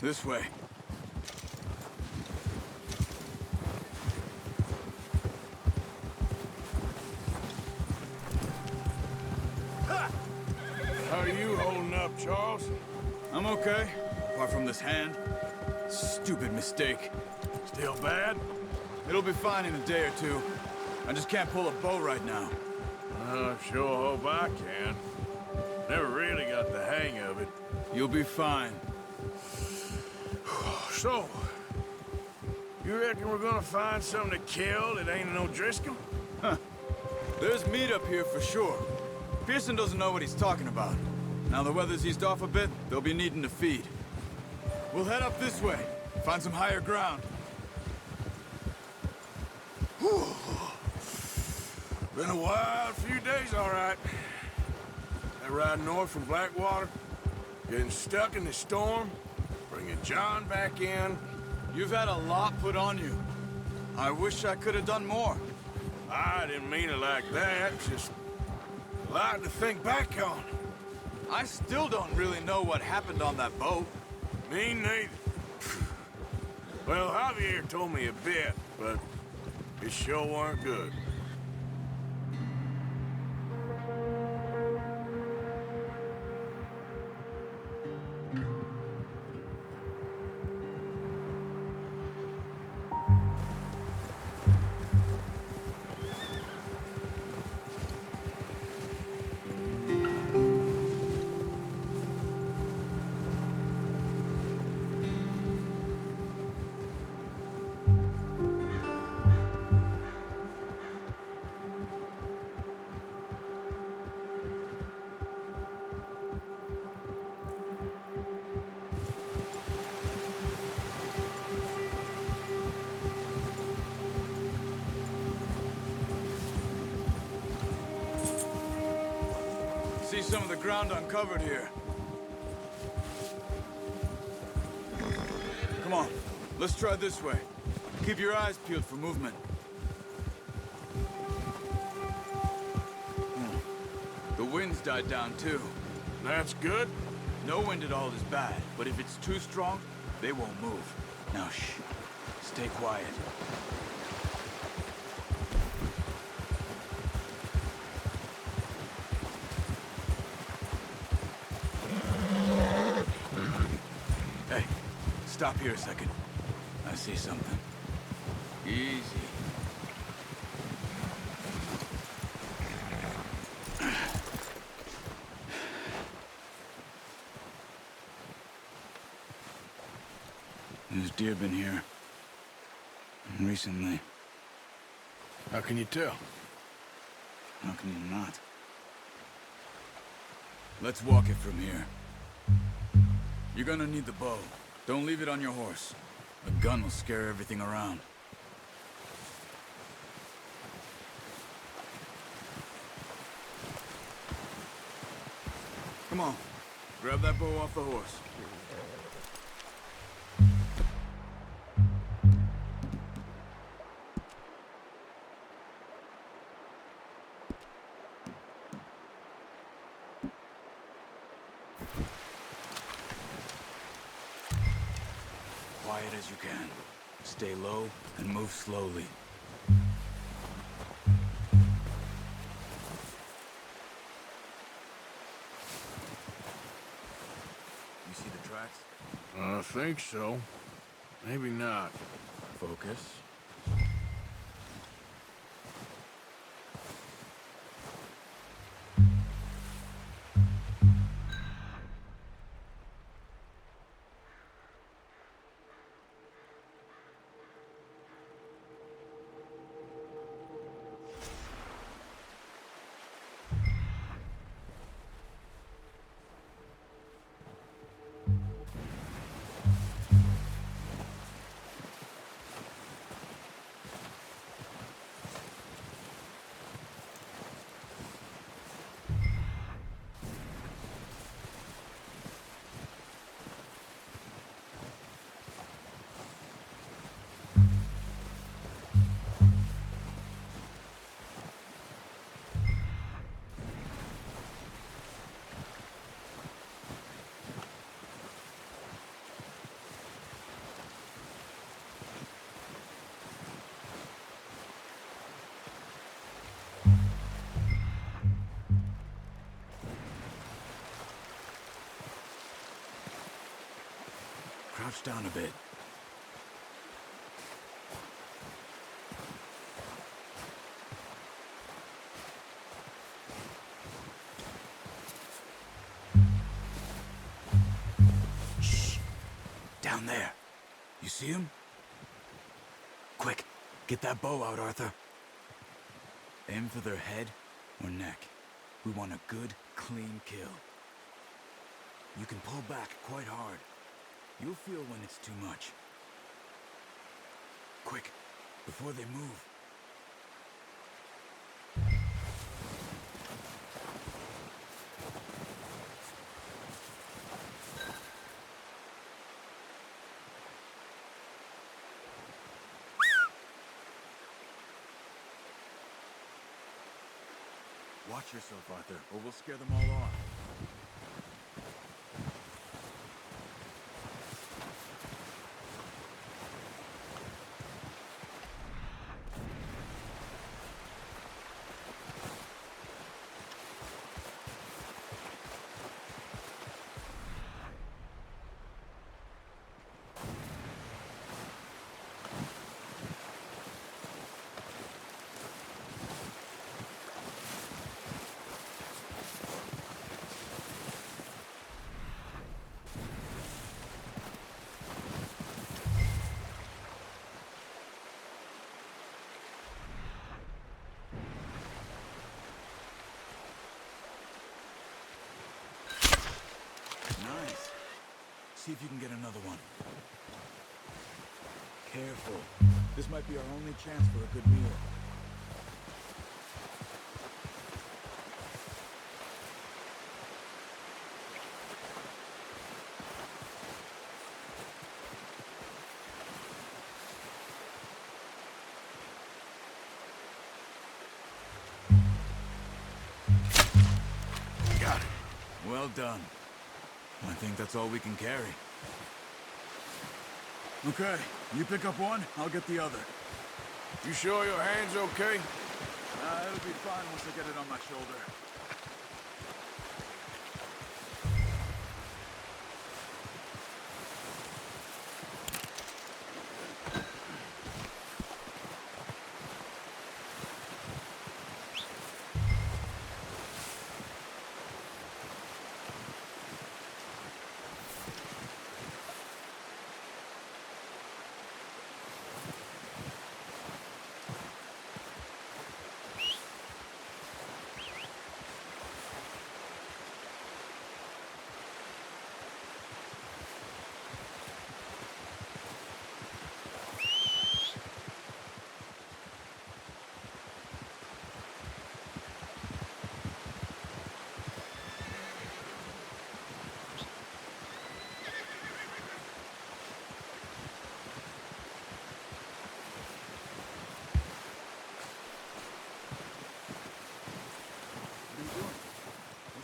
This way. How are you holding up, Charles? I'm okay, apart from this hand. Stupid mistake. Still bad? It'll be fine in a day or two. I just can't pull a bow right now. I sure hope I can. Never really got the hang of it. You'll be fine. So, you reckon we're gonna find something to kill that ain't no Driscoll? There's meat up here for sure. Pearson doesn't know what he's talking about. Now the weather's eased off a bit, they'll be needing to feed. We'll head up this way, find some higher ground. Whew. Been a wild few days, all right. That ride north from Blackwater, getting stuck in the storm, bringing John back in. You've had a lot put on you. I wish I could have done more. I didn't mean it like that, just a lot to think back on. I still don't really know what happened on that boat. Me neither. Well, Javier told me a bit, but it sure weren't good. See some of the ground uncovered here. Come on, let's try this way. Keep your eyes peeled for movement. The wind's died down too. That's good. No wind at all is bad, but if it's too strong, they won't move. Now shh, stay quiet. Hey, stop here a second. I see something. Easy. There's deer been here. Recently. How can you tell? How can you not? Let's walk it from here. You're gonna need the bow. Don't leave it on your horse. A gun will scare everything around. Come on. Grab that bow off the horse. Quiet as you can. Stay low and move slowly. You see the tracks? I think so. Maybe not. Focus. Crouch down a bit. Shh. Down there. You see him? Quick, get that bow out, Arthur. Aim for their head or neck. We want a good, clean kill. You can pull back quite hard. You'll feel when it's too much. Quick, before they move. Watch yourself, Arthur, or we'll scare them all off. Nice. See if you can get another one. Careful. This might be our only chance for a good meal. Got it. Well done. I think that's all we can carry. Okay, you pick up one, I'll get the other. You sure your hand's okay? It'll be fine once I get it on my shoulder.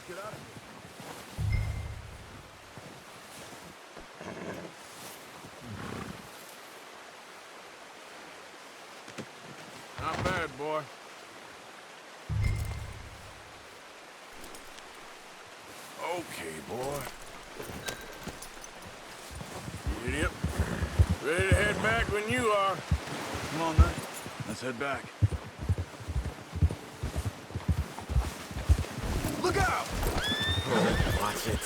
Get out of here. Not bad, boy. Okay, boy. Idiot. Ready to head back when you are. Come on, then. Let's head back. Look out! Watch it.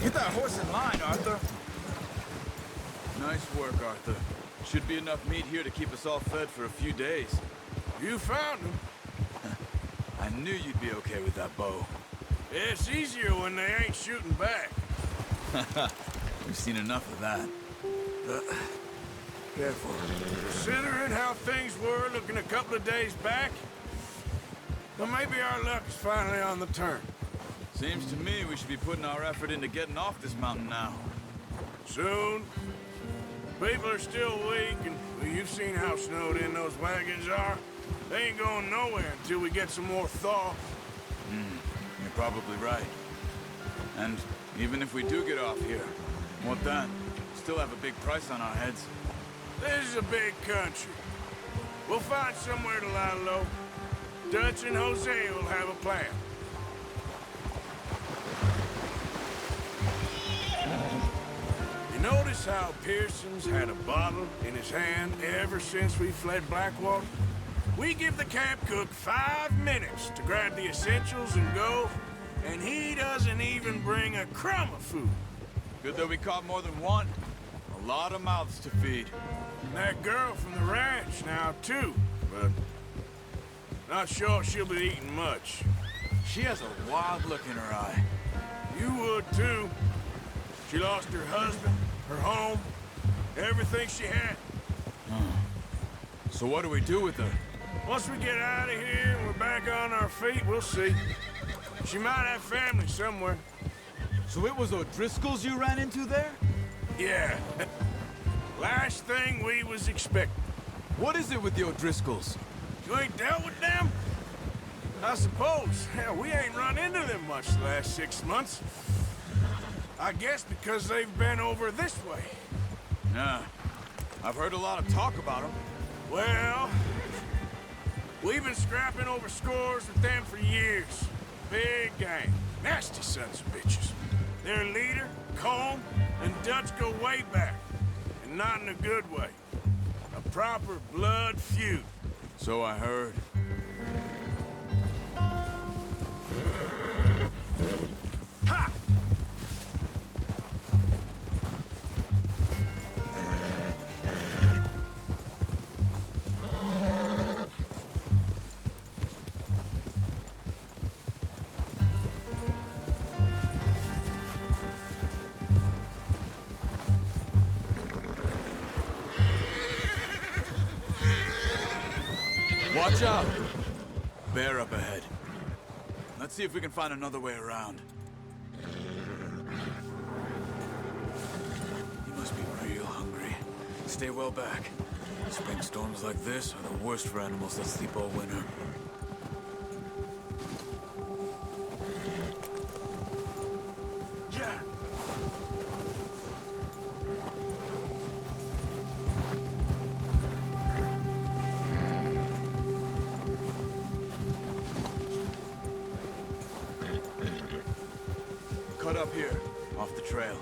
Get that horse in line, Arthur. Nice work, Arthur. Should be enough meat here to keep us all fed for a few days. You found him. I knew you'd be okay with that bow. It's easier when they ain't shooting back. We've seen enough of that. Careful. Considering how things were looking a couple of days back, well, maybe our luck is finally on the turn. Seems to me we should be putting our effort into getting off this mountain now. Soon. People are still weak, and well, you've seen how snowed in those wagons are. They ain't going nowhere until we get some more thaw. You're probably right. And even if we do get off here, what then? Still have a big price on our heads. This is a big country. We'll find somewhere to lie low. Dutch and Hosea will have a plan. You Notice how Pearson's had a bottle in his hand ever since we fled Blackwater? We give the camp cook 5 minutes to grab the essentials and go, and he doesn't even bring a crumb of food. Good that we caught more than one. A lot of mouths to feed. And that girl from the ranch now, too, but not sure she'll be eating much. She has a wild look in her eye. You would, too. She lost her husband, her home, everything she had. So what do we do with her? Once we get out of here and we're back on our feet, we'll see. She might have family somewhere. So it was O'Driscolls you ran into there? Yeah. Last thing we was expecting. What is it with the O'Driscolls? You ain't dealt with them? I suppose. Hell, we ain't run into them much the last 6 months. I guess because they've been over this way. Nah. I've heard a lot of talk about them. Well, we've been scrapping over scores with them for years. Big gang. Nasty sons of bitches. Their leader, Colm, and Dutch go way back. And not in a good way. A proper blood feud. So I heard. Ha! Watch out! Bear up ahead. Let's see if we can find another way around. You must be real hungry. Stay well back. Spring storms like this are the worst for animals that sleep all winter. Yeah. Cut up here, off the trail.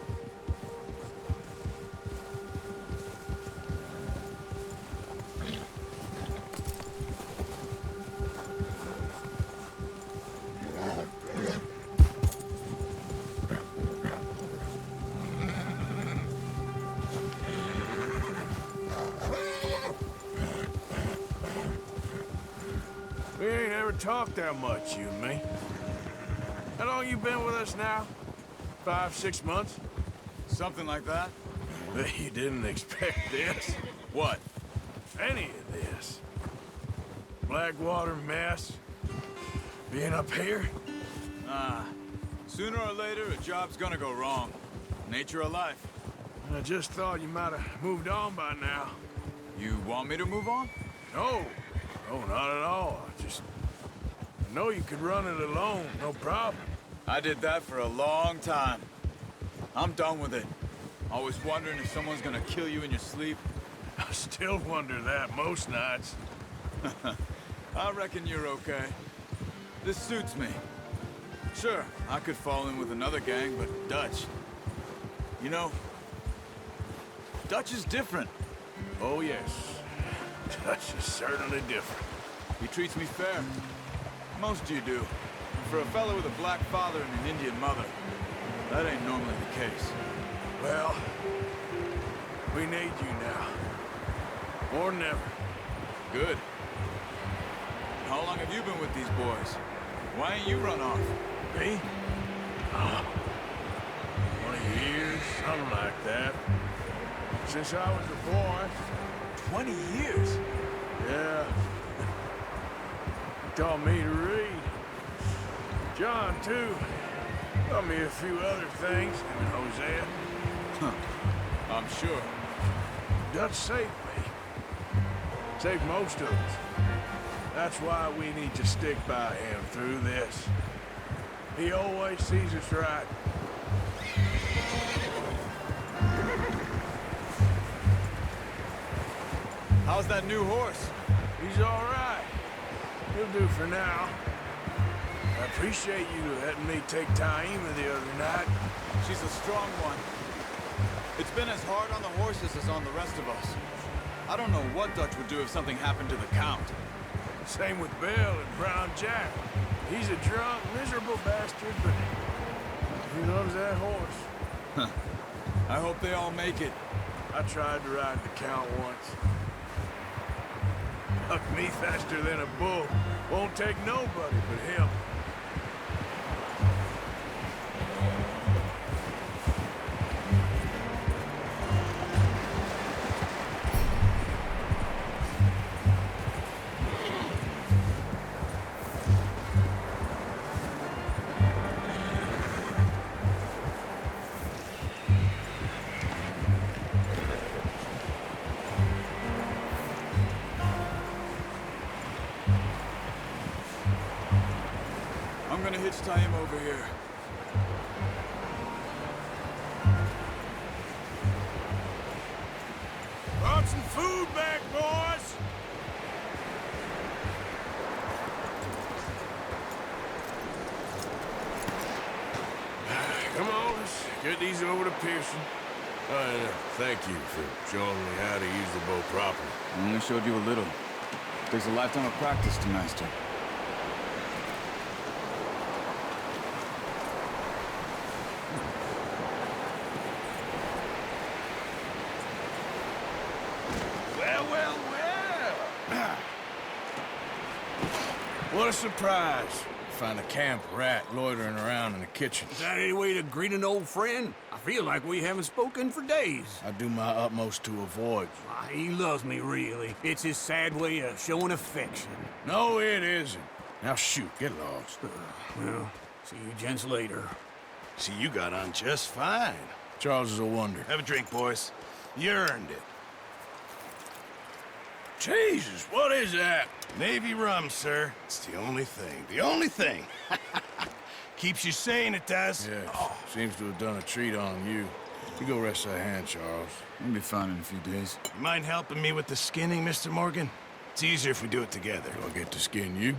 We ain't ever talked that much, you and me. How long you been with us now? 5, 6 months? Something like that? Bet you didn't expect this. What? Any of this. Blackwater mess. Being up here? Ah. Sooner or later, a job's gonna go wrong. Nature of life. I just thought you might have moved on by now. You want me to move on? No. No, not at all. I know you could run it alone, no problem. I did that for a long time. I'm done with it. Always wondering if someone's gonna kill you in your sleep. I still wonder that most nights. I reckon you're okay. This suits me. Sure, I could fall in with another gang, but Dutch... You know, Dutch is different. Oh, yes. Dutch is certainly different. He treats me fair. Most of you do. And for a fellow with a black father and an Indian mother, that ain't normally the case. Well, we need you now. More than ever. Good. How long have you been with these boys? Why ain't you run off? Me? 20 years, something like that. Since I was a boy. 20 years? Yeah. He taught me to read. John, too. Taught me a few other things, him and Hosea. I'm sure. Dutch saved me. Saved most of us. That's why we need to stick by him through this. He always sees us right. How's that new horse? He's all right. He'll do for now. I appreciate you letting me take Taima the other night. She's a strong one. It's been as hard on the horses as on the rest of us. I don't know what Dutch would do if something happened to the Count. Same with Bill and Brown Jack. He's a drunk, miserable bastard, but he loves that horse. I hope they all make it. I tried to ride the Count once. Bucked me faster than a bull. Won't take nobody but him. I'm gonna hitch tie him over here. Brought some food back, boys! Come on, let's get these over to Pearson. Thank you for showing me how to use the bow properly. I only showed you a little. Takes a lifetime of practice to master. Well. What a surprise. Find a camp rat loitering around in the kitchen. Is that any way to greet an old friend? I feel like we haven't spoken for days. I do my utmost to avoid you. Why, he loves me, really. It's his sad way of showing affection. No, it isn't. Now shoot, get lost. Well, see you gents later. See, you got on just fine. Charles is a wonder. Have a drink, boys. You earned it. Jesus, what is that? Navy rum, sir. It's the only thing. The only thing. Keeps you sane, it does. Yes, seems to have done a treat on you. You go rest that hand, Charles. We'll be fine in a few days. You mind helping me with the skinning, Mr. Morgan? It's easier if we do it together. Do I get to skin you?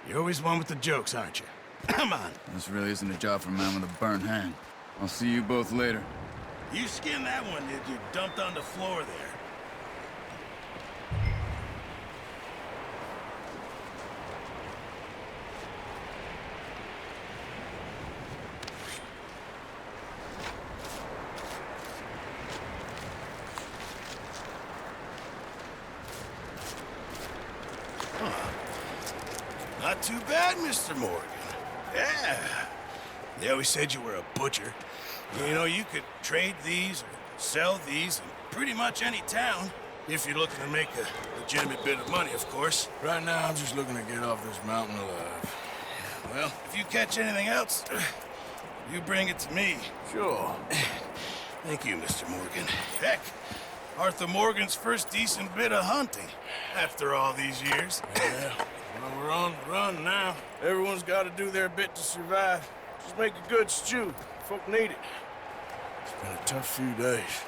You're always one with the jokes, aren't you? Come on. This really isn't a job for a man with a burnt hand. I'll see you both later. You skinned that one, did you? Dumped on the floor there. Not too bad, Mr. Morgan. Yeah. They always said you were a butcher. You know, you could trade these or sell these in pretty much any town. If you're looking to make a legitimate bit of money, of course. Right now, I'm just looking to get off this mountain alive. Well, if you catch anything else, you bring it to me. Sure. Thank you, Mr. Morgan. Heck, Arthur Morgan's first decent bit of hunting after all these years. Yeah. Well, we're on the run now. Everyone's got to do their bit to survive. Just make a good stew. Folk need it. It's been a tough few days.